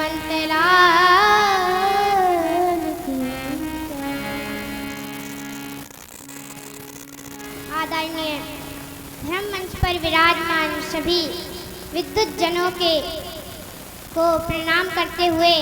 लाल की। आदरणीय धर्म मंच पर विराजमान सभी विद्युत जनों को प्रणाम करते हुए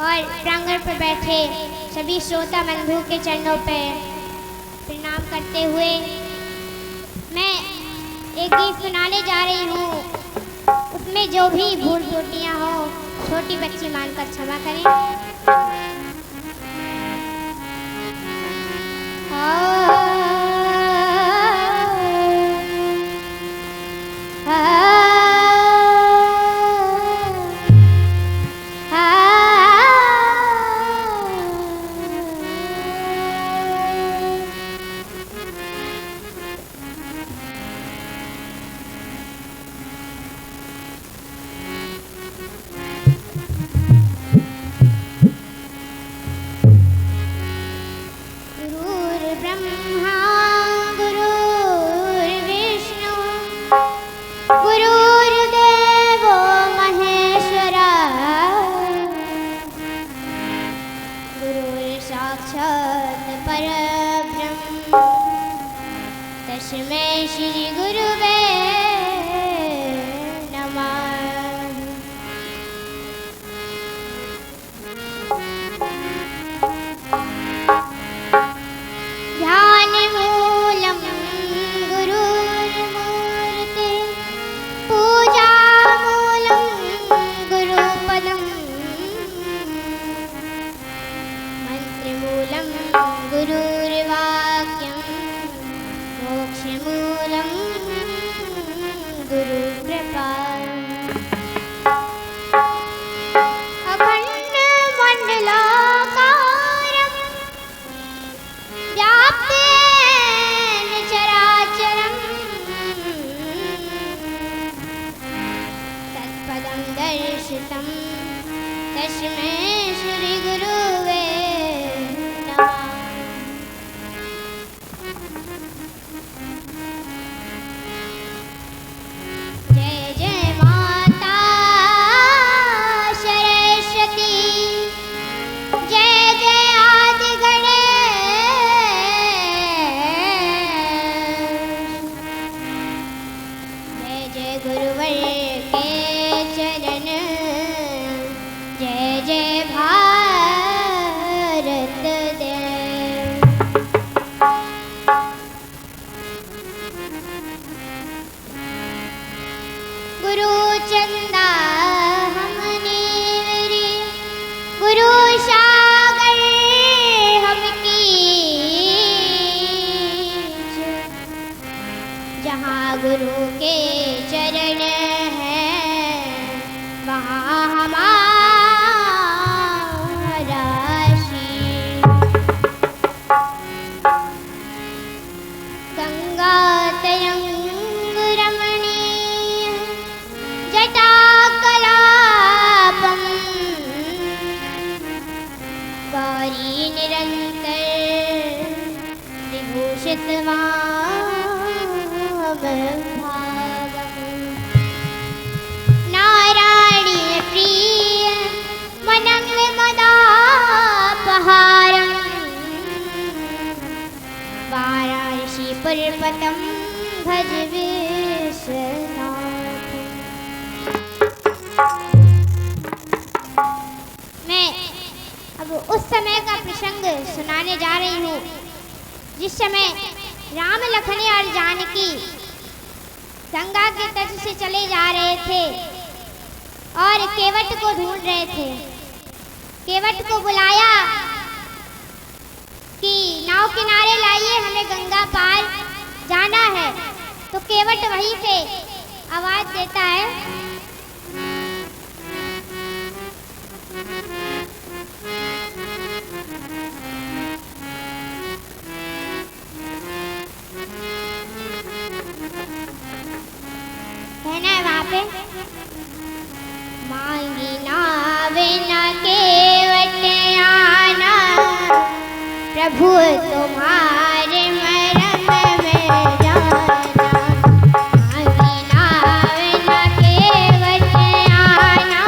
और प्रांगण पर बैठे सभी श्रोता बंधु के चरणों पर प्रणाम करते हुए मैं एक गीत सुनाने जा रही हूँ। उसमें जो भी भूल त्रुटियाँ हो छोटी बच्ची मानकर क्षमा करें। तस्मै श्री गुरुवे नमः। ध्यान मूलम गुरुर्मूर्ते पूजा मूलम गुरुपदम मंत्र मूलम गुरुर्वाक्यम मोक्षमूलं गुरुकृपा। अखण्डमण्डलाकारं व्याप्तेन चराचरं तत्पदं दर्शितं तस्मै श्रीगुरुवे नमः। गुरु चंदा हमने मेरी गुरु सागर हम कीज। जहाँ गुरु के चरण हैं वहाँ हमारा शीश। गंगा तरंग जटाकलापम गौरी निरंतर विभूषित नारायणी प्रिय मनंग मदापहारम वाराणसी पुरपतम भज विश्वनाथ। मैं अब उस समय का प्रसंग सुनाने जा रही हूँ जिस समय राम लखन और जानकी गंगा के तट से चले जा रहे थे और केवट को ढूंढ रहे थे। केवट को बुलाया कि नाव किनारे लाइए, हमें गंगा पार जाना है। तो केवट वहीं से आवाज देता है, कहना है वहां पे, मांगी नाव न केवट आना, प्रभु तुम्हारे मरम में जाना। मांगी नाव न केवट आना,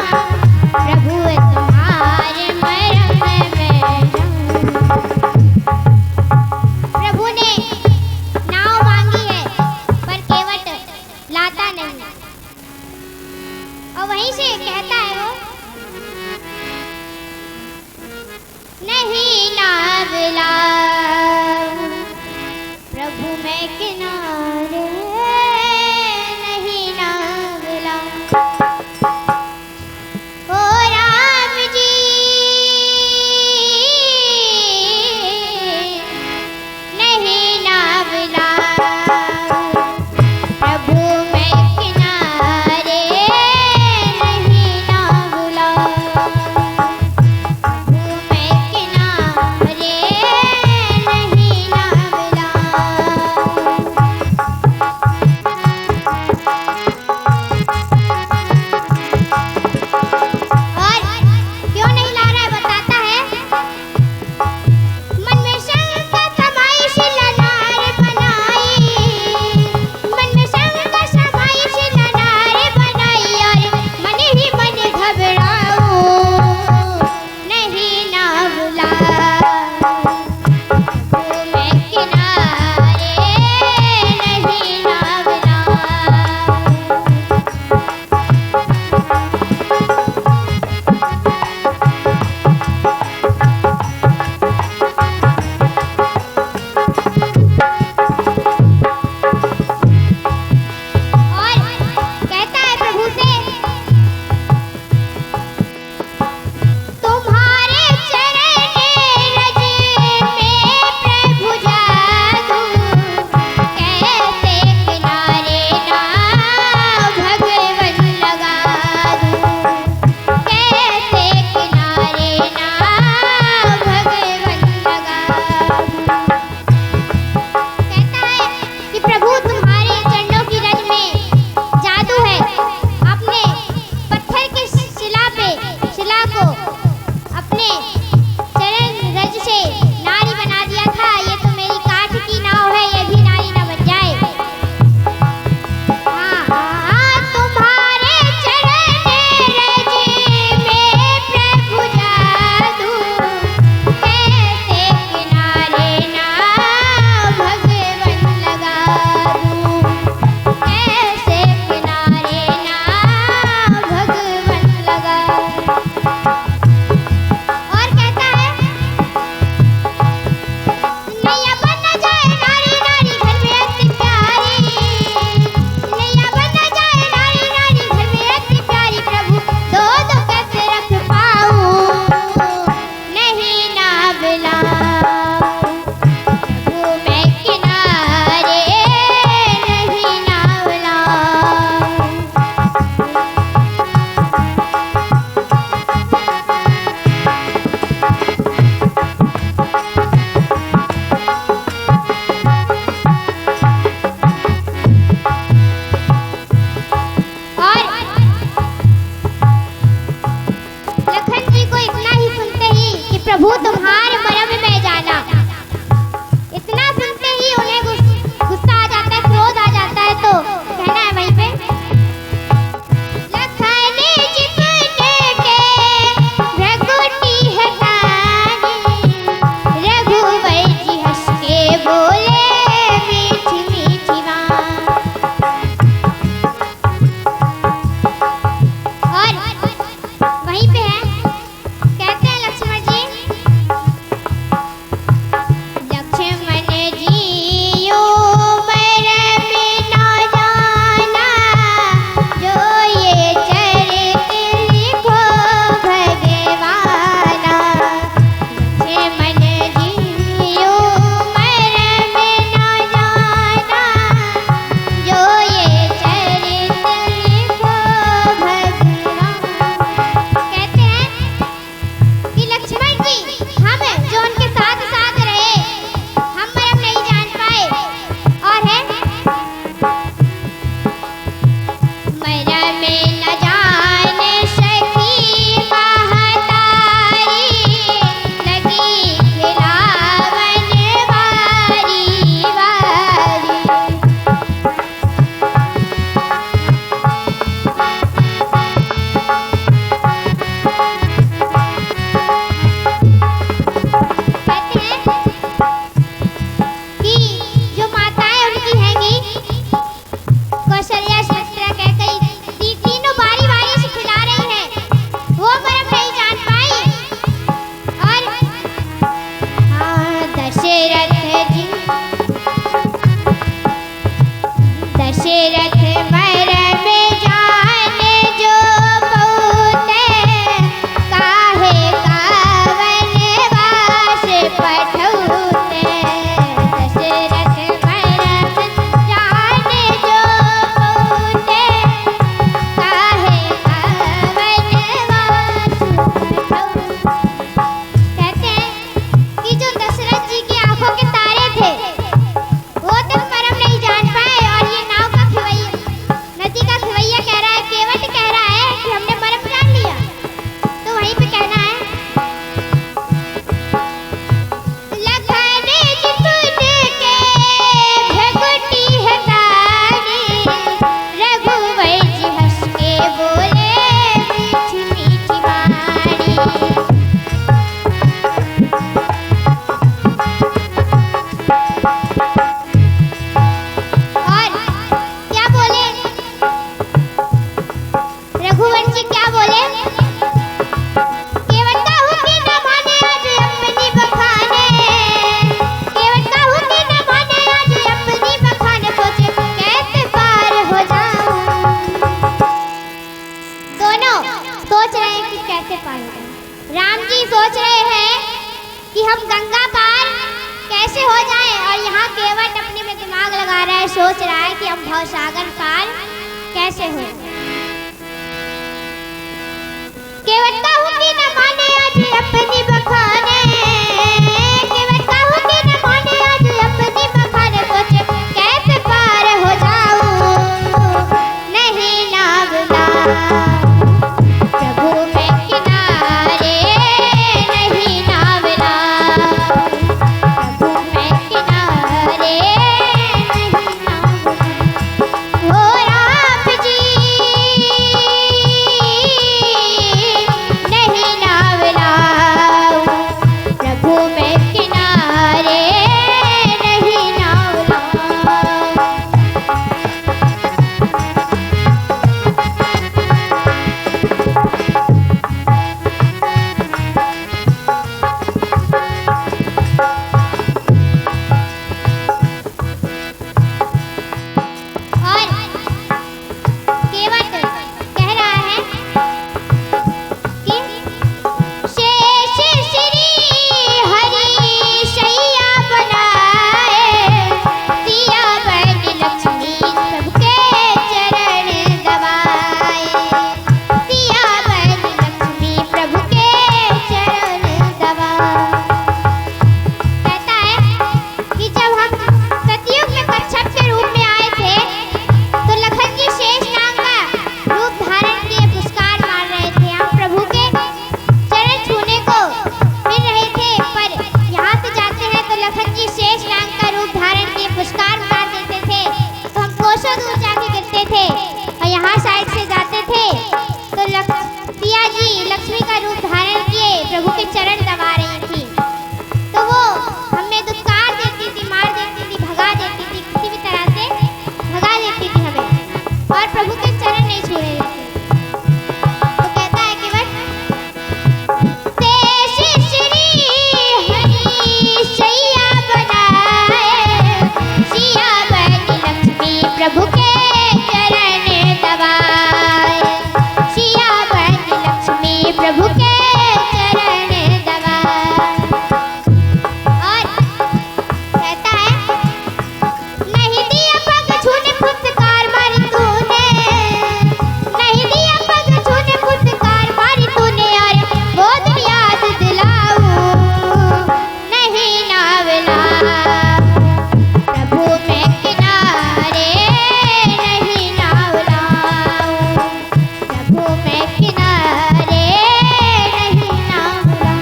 कैसे हो जाए। और यहाँ केवट अपने में दिमाग लगा रहा है, सोच रहा है कि हम भवसागर पार कैसे हो। केवट का हुक्म न माने आज अपनी बखाने, केवट का हुक्म न माने आज अपनी बखाने, सोचे कैसे पार हो जाऊं, नहीं नावला प्रभु मैं किनारे, नहीं नावला प्रभु मैं किनारे, नहीं नावला हो राम जी, नहीं नावला प्रभु मैं किनारे, नहीं नावला। और केवट कह रहा है कि शेष श्री हरि शैया बनाए, सिया बन लक्ष्मी सबके चरण दबाए, सिया बन लक्ष्मी प्रभु के चरण दबाए। कहता है कि जब हम सतयुग में कच्छप के रूप में आए थे तो लखन जी शेष नाग का रूप धारण किए पुरस्कार मार रहे थे। हम प्रभु के चरण छूने को मिल रहे थे, पर यहाँ से जाते हैं तो लखन जी शेष नाग का रूप धारण किए पुरस्कार मार देते थे, तो हम कोसों दूर जाके गिरते थे। और यहाँ साइड से जाते थे तो सिया जी लक्ष्मी का रूप धारण किए प्रभु के चरण दबा रही थी, तो वो हमें दुत्कार देती थी, मार देती थी, भगा देती थी, किसी भी तरह से भगा देती थी हमें, और प्रभु के चरण नहीं छू रही थी। तो कहता है कि शेष श्री हरि शैया बनाए, सिया बन लक्ष्मी प्रभु के चरण दबाए, सिया बन लक्ष्मी प्रभु के चरण दबाए। और कहता है नहीं दिया पग छूने फुटकार मारी तूने, नहीं दिया पग छूने फुटकार मारी तूने, और वो दिन याद दिलाऊं, नहीं नावला प्रभु मैं किनारे, नहीं नावला प्रभु मैं किनारे, नहीं नावला।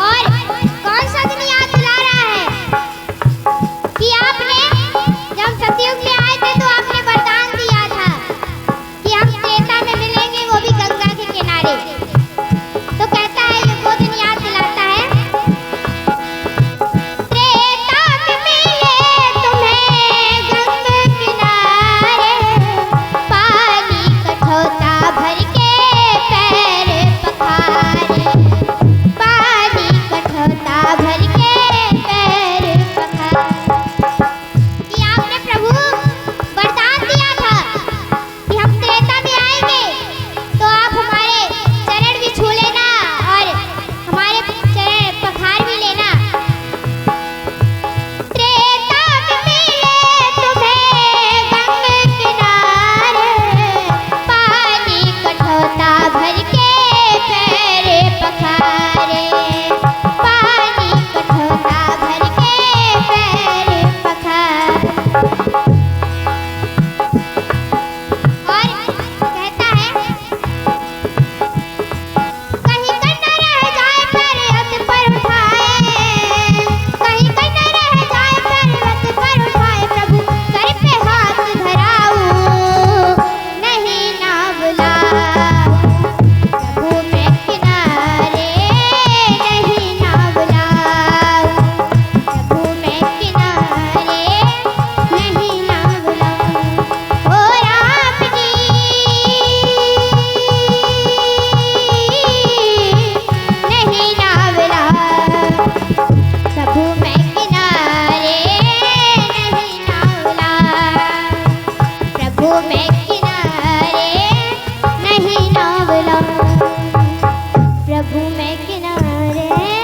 और कौन सा दिन याद दिला रहा है कि आपने जब किनारे